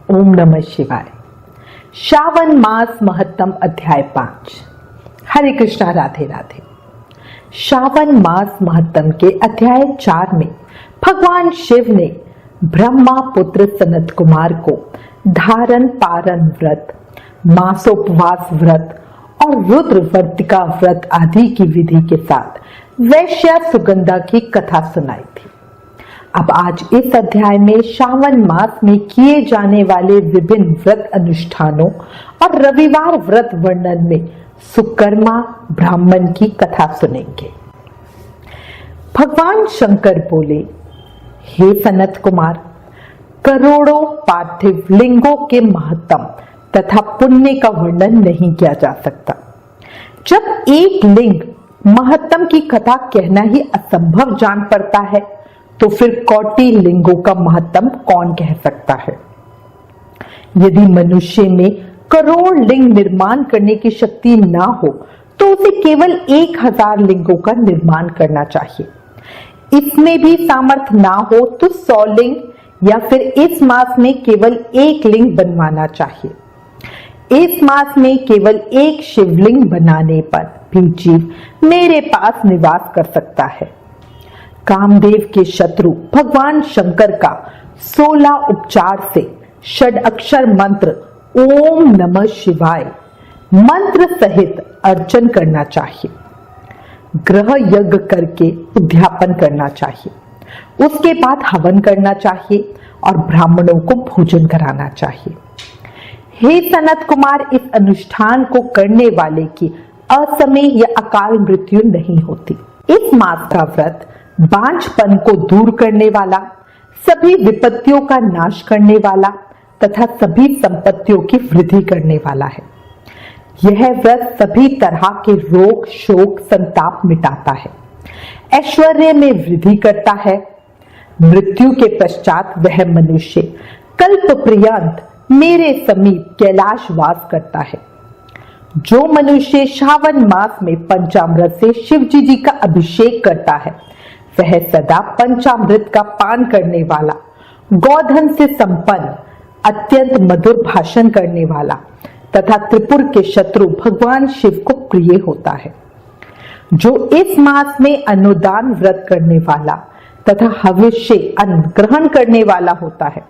ओम नमः शिवाय। श्रावण मास महत्तम अध्याय 5। हरे कृष्णा, राधे राधे। श्रावण मास महत्तम के अध्याय 4 में भगवान शिव ने ब्रह्मा पुत्र सनत कुमार को धारण पारण व्रत, मासोपवास व्रत और रुद्र वर्तिका व्रत आदि की विधि के साथ वैश्या सुगंधा की कथा सुनाई थी। अब आज इस अध्याय में श्रावण मास में किए जाने वाले विभिन्न व्रत अनुष्ठानों और रविवार व्रत वर्णन में सुकर्मा ब्राह्मण की कथा सुनेंगे। भगवान शंकर बोले, हे सनत कुमार, करोड़ों पार्थिव लिंगों के महत्तम तथा पुण्य का वर्णन नहीं किया जा सकता। जब एक लिंग महत्तम की कथा कहना ही असंभव जान पड़ता है तो फिर कोटि लिंगों का महत्तम कौन कह सकता है। यदि मनुष्य में करोड़ लिंग निर्माण करने की शक्ति ना हो तो उसे केवल 1000 लिंगों का निर्माण करना चाहिए। इसमें भी सामर्थ्य ना हो तो 100 लिंग या फिर इस मास में केवल 1 लिंग बनवाना चाहिए। इस मास में केवल 1 शिवलिंग बनाने पर भी जीव मेरे पास निवास कर सकता है। कामदेव के शत्रु भगवान शंकर का 16 उपचार से षड-अक्षर मंत्र ओम नमः शिवाय मंत्र सहित अर्चन करना चाहिए। ग्रह यज्ञ करके उद्यापन करना चाहिए। उसके बाद हवन करना चाहिए और ब्राह्मणों को भोजन कराना चाहिए। हे सनत कुमार, इस अनुष्ठान को करने वाले की असमय या अकाल मृत्यु नहीं होती। इस मास का व्रत बांझपन को दूर करने वाला, सभी विपत्तियों का नाश करने वाला तथा सभी संपत्तियों की वृद्धि करने वाला है। यह व्रत सभी तरह के रोग, शोक, संताप मिटाता है, ऐश्वर्य में वृद्धि करता है। मृत्यु के पश्चात वह मनुष्य कल्प पर्यंत मेरे समीप कैलाश वास करता है। जो मनुष्य श्रावण मास में पंचामृत से शिव जी का अभिषेक करता है वह सदा पंचामृत का पान करने वाला, गोधन से संपन्न, अत्यंत मधुर भाषण करने वाला तथा त्रिपुर के शत्रु भगवान शिव को प्रिय होता है। जो इस मास में अनुदान व्रत करने वाला तथा हविष्य अन्न ग्रहण करने वाला होता है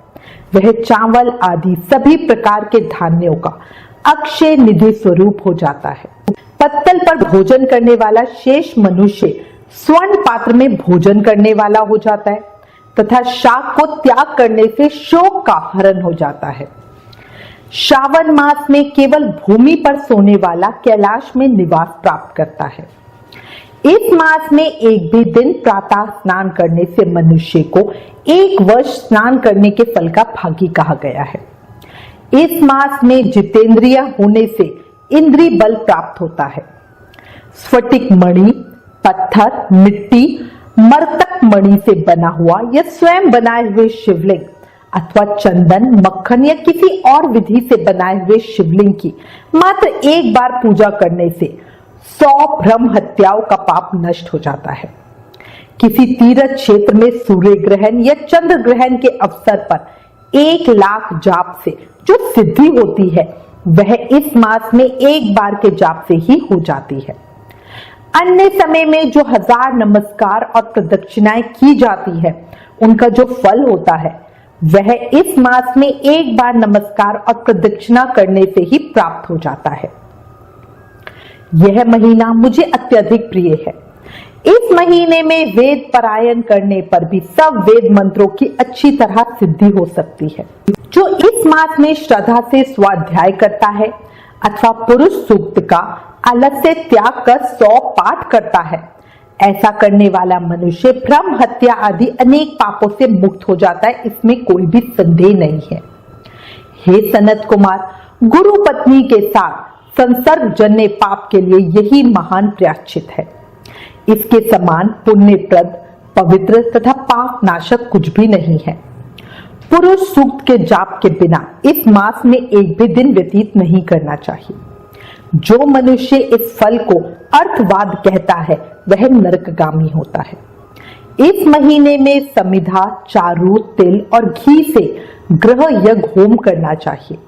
वह चावल आदि सभी प्रकार के धान्यों का अक्षय निधि स्वरूप हो जाता है। पत्तल पर भोजन करने वाला शेष मनुष्य स्वर्ण पात्र में भोजन करने वाला हो जाता है तथा शाक को त्याग करने से शोक का हरण हो जाता है। श्रावण मास में केवल भूमि पर सोने वाला कैलाश में निवास प्राप्त करता है। इस मास में एक भी दिन प्रातः स्नान करने से मनुष्य को 1 वर्ष स्नान करने के फल का भागी कहा गया है। इस मास में जितेंद्रिय होने से इंद्रिय बल प्राप्त होता है। स्फटिक मणि, पत्थर, मिट्टी, मरतक मणि से बना हुआ या स्वयं बनाए हुए शिवलिंग अथवा चंदन, मक्खन या किसी और विधि से बनाए हुए शिवलिंग की मात्र एक बार पूजा करने से 100 ब्रह्म हत्याओं का पाप नष्ट हो जाता है। किसी तीर्थ क्षेत्र में सूर्य ग्रहण या चंद्र ग्रहण के अवसर पर 1 लाख जाप से जो सिद्धि होती है वह इस मास में एक बार के जाप से ही हो जाती है। अन्य समय में जो 1000 नमस्कार और प्रदक्षिणाएं की जाती है उनका जो फल होता है वह इस मास में एक बार नमस्कार और प्रदक्षिणा करने से ही प्राप्त हो जाता है। यह महीना मुझे अत्यधिक प्रिय है। इस महीने में वेद पारायण करने पर भी सब वेद मंत्रों की अच्छी तरह सिद्धि हो सकती है। जो इस मास में श्रद्धा से स्वाध्याय करता है अथवा पुरुष सूक्त का आलस्य त्याग कर 100 पाठ करता है, ऐसा करने वाला मनुष्य ब्रह्म हत्या आदि अनेक पापों से मुक्त हो जाता है, इसमें कोई भी संदेह नहीं है। हे सनत कुमार, गुरु पत्नी के साथ संसर्ग जन्य पाप के लिए यही महान प्रायश्चित है। इसके समान पुण्यप्रद, पवित्र तथा पाप नाशक कुछ भी नहीं है। पुरुष सूक्त के जाप के बिना इस मास में एक भी दिन व्यतीत नहीं करना चाहिए। जो मनुष्य इस फल को अर्थवाद कहता है वह नरकगामी होता है। इस महीने में समिधा, चारू, तिल और घी से ग्रह यज्ञ होम करना चाहिए।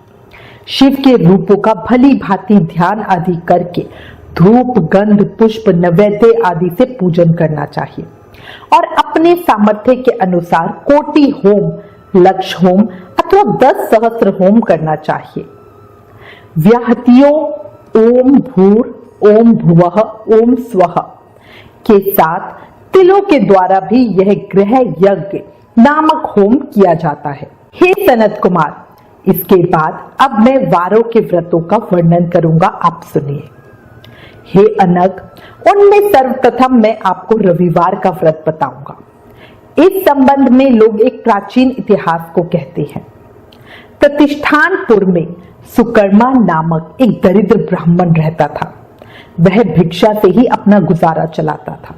शिव के रूपों का भली भांति ध्यान आदि करके धूप, गंध, पुष्प, नैवेद्य आदि से पूजन करना चाहिए और अपने सामर्थ्य के अनुसार कोटि होम, लक्ष होम अथवा 10 सहस्त्र होम करना चाहिए। व्याहतियों ओम भूर, ओम भुवः, ओम स्वः के साथ तिलों के द्वारा भी यह ग्रह यज्ञ नामक होम किया जाता है। हे सनत कुमार, इसके बाद अब मैं वारों के व्रतों का वर्णन करूंगा, आप सुनिए। हे अनग, उनमें सर्वप्रथम मैं आपको रविवार का व्रत बताऊंगा। इस संबंध में लोग एक प्राचीन इतिहास को कहते हैं। प्रतिष्ठानपुर में सुकर्मा नामक एक दरिद्र ब्राह्मण रहता था। वह भिक्षा से ही अपना गुजारा चलाता था।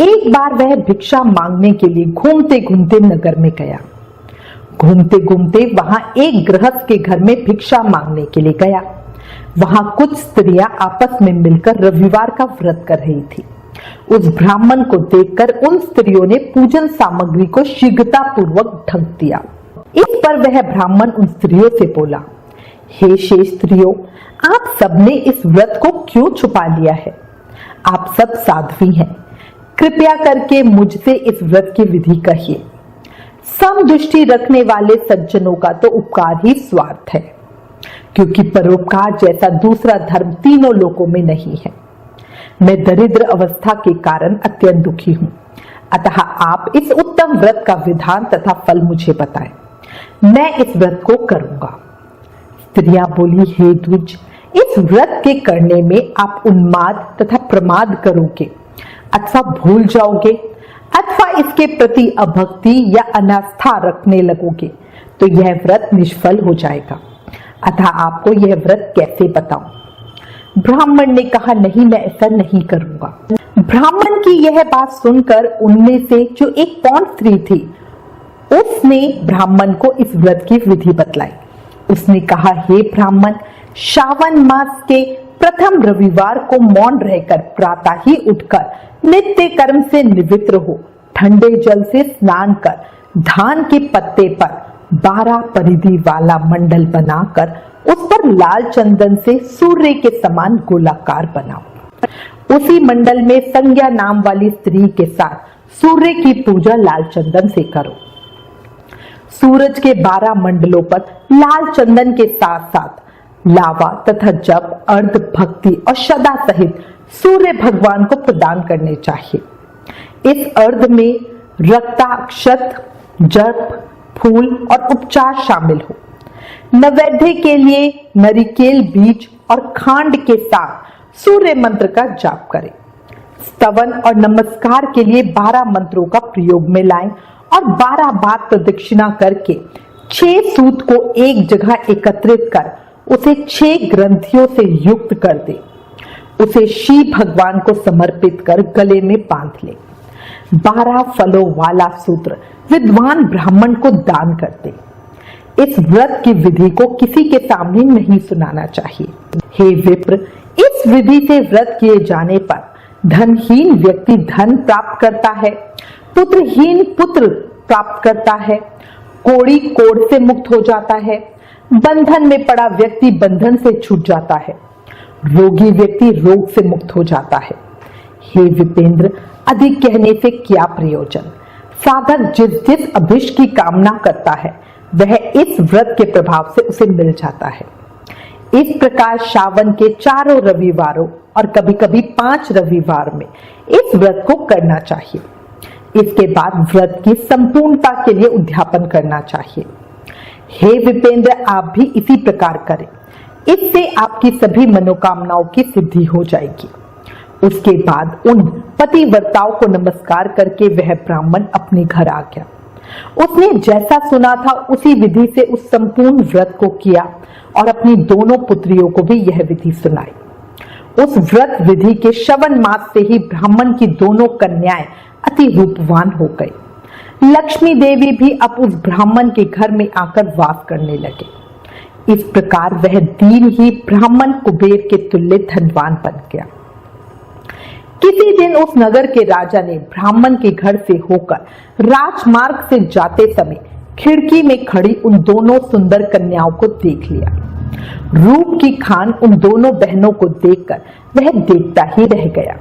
एक बार वह भिक्षा मांगने के लिए घूमते घूमते नगर में गया। घूमते घूमते वहां एक गृहस्थ के घर में भिक्षा मांगने के लिए गया। वहां कुछ स्त्रियां आपस में मिलकर रविवार का व्रत कर रही थी। उस ब्राह्मण को देखकर उन स्त्रियों ने पूजन सामग्री को शीघ्रता पूर्वक ढक दिया। इस पर वह ब्राह्मण उन स्त्रियों से बोला, हे शेष स्त्रियों, आप सबने इस व्रत को क्यों छुपा लिया है? आप सब साध्वी हैं, कृपया करके मुझसे इस व्रत की विधि कहिए। समदृष्टि रखने वाले सज्जनों का तो उपकार ही स्वार्थ है, क्योंकि परोपकार जैसा दूसरा धर्म तीनों लोकों में नहीं है। मैं दरिद्र अवस्था के कारण अत्यंत दुखी हूं, अतः आप इस उत्तम व्रत का विधान तथा फल मुझे बताएं। मैं इस व्रत को करूंगा। स्त्रियां बोली, हे द्विज, इस व्रत के करने में आप उन्माद तथा प्रमाद करोगे अथवा भूल जाओगे अथवा इसके प्रति अभक्ति या अनास्था रखने लगोगे तो यह व्रत निष्फल हो जाएगा। अतः आपको यह व्रत कैसे बताऊं? ब्राह्मण ने कहा, नहीं, मैं ऐसा नहीं करूंगा। ब्राह्मण की यह बात सुनकर उनमें से जो एक पौंड स्त्री थी, उसने ब्राह्मण को इस व्रत की विधि बतलाई। उसने कहा, हे ब्राह्मण, श्रावण मास के प्रथम रविवार को मौन रहकर प्रातः ही उठकर नित्य कर्म से निवृत्त हो, ठंडे जल से स्नान कर धान के पत्ते पर 12 परिधि वाला मंडल बनाकर उस पर लाल चंदन से सूर्य के समान गोलाकार बनाओ। उसी मंडल में संज्ञा नाम वाली स्त्री के साथ सूर्य की पूजा लाल चंदन से करो। सूरज के 12 मंडलों पर लाल चंदन के साथ साथ लावा तथा जप, अर्ध, भक्ति और श्रद्धा सहित सूर्य भगवान को प्रदान करने चाहिए। इस अर्ध में रक्ताक्षत, जप, फूल और उपचार शामिल हो। नैवेद्य के लिए नारिकेल बीज और खांड के साथ सूर्य मंत्र का जाप करें। स्तवन और नमस्कार के लिए 12 मंत्रों का प्रयोग में लाएं और 12 बार प्रदक्षिणा करके 6 सूत को एक जगह एकत्रित कर उसे 6 ग्रंथियों से युक्त कर दे। उसे शिव भगवान को समर्पित कर गले में बांध ले। 12 फलों वाला सूत्र विद्वान ब्राह्मण को दान कर दे। इस व्रत की विधि को किसी के सामने नहीं सुनाना चाहिए। हे विप्र, इस विधि से व्रत किए जाने पर धनहीन व्यक्ति धन प्राप्त करता है, पुत्रहीन पुत्र प्राप्त करता है, कोढ़ी कोढ़ से मुक्त हो जाता है, बंधन में पड़ा व्यक्ति बंधन से छूट जाता है, रोगी व्यक्ति रोग से मुक्त हो जाता है। हे विपेंद्र, अधिक कहने से क्या प्रयोजन? साधक जिस जिस अभिष्ट की कामना करता है वह इस व्रत के प्रभाव से उसे मिल जाता है। इस प्रकार श्रावण के 4 रविवारों और कभी कभी 5 रविवार में इस व्रत को करना चाहिए। इसके बाद व्रत की संपूर्णता के लिए उद्यापन करना चाहिए। हे विपेंद्र, आप भी इसी प्रकार करें, इससे आपकी सभी मनोकामनाओं की सिद्धि हो जाएगी। उसके बाद उन पतिव्रताओं को नमस्कार करके वह ब्राह्मण अपने घर आ गया। उसने जैसा सुना था उसी विधि से उस संपूर्ण व्रत को किया और अपनी दोनों पुत्रियों को भी यह विधि सुनाई। उस व्रत विधि के श्रवण मास से ही ब्राह्मण की दोनों कन्याएं अति रूपवान हो गई। लक्ष्मी देवी भी अब उस ब्राह्मण के घर में आकर वास करने लगे। इस प्रकार वह दीन ही ब्राह्मण कुबेर के तुल्य धनवान बन गया। किसी दिन उस नगर के राजा ने ब्राह्मण के घर से होकर राजमार्ग से जाते समय खिड़की में खड़ी उन दोनों सुंदर कन्याओं को देख लिया। रूप की खान उन दोनों बहनों को देखकर वह देखता ही रह गया।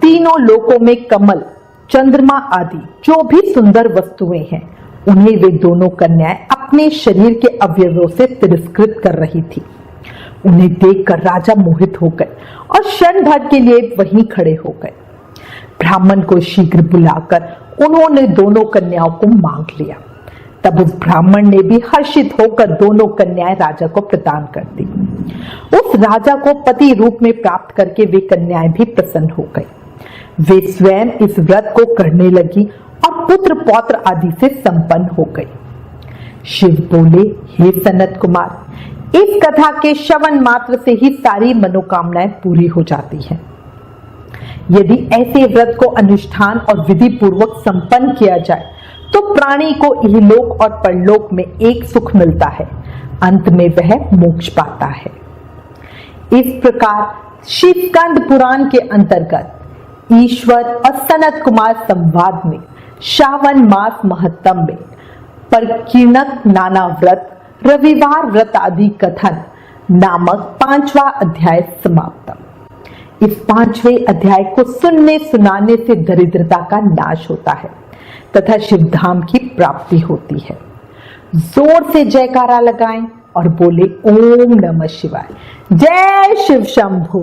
तीनों लोकों में कमल, चंद्रमा आदि जो भी सुंदर वस्तुएं हैं, उन्हें वे दोनों कन्याएं अपने शरीर के अवयवों से तिरस्कृत कर रही थी। उन्हें देखकर राजा मोहित हो गए और क्षण भर के लिए वहीं खड़े हो गए। ब्राह्मण को शीघ्र बुलाकर उन्होंने दोनों कन्याओं को मांग लिया। तब उस ब्राह्मण ने भी हर्षित होकर दोनों कन्याएं राजा को प्रदान कर दी। उस राजा को पति रूप में प्राप्त करके वे कन्याएं भी प्रसन्न हो गई। वे स्वयं इस व्रत को करने लगी और पुत्र पौत्र आदि से संपन्न हो गई। शिव बोले, हे सनत कुमार, इस कथा के श्रवण मात्र से ही सारी मनोकामनाएं पूरी हो जाती हैं। यदि ऐसे व्रत को अनुष्ठान और विधि पूर्वक संपन्न किया जाए तो प्राणी को इहलोक और परलोक में एक सुख मिलता है, अंत में वह मोक्ष पाता है। इस प्रकार शिवस्कंद पुराण के अंतर्गत ईश्वर और सनत कुमार संवाद में श्रावण मास महत्तम में परिकीर्णक नाना व्रत, रविवार व्रत आदि कथन नामक 5वां अध्याय समाप्त। इस 5वें अध्याय को सुनने सुनाने से दरिद्रता का नाश होता है तथा शिवधाम की प्राप्ति होती है। जोर से जयकारा लगाएं और बोले, ओम नमः शिवाय। जय शिव शंभू।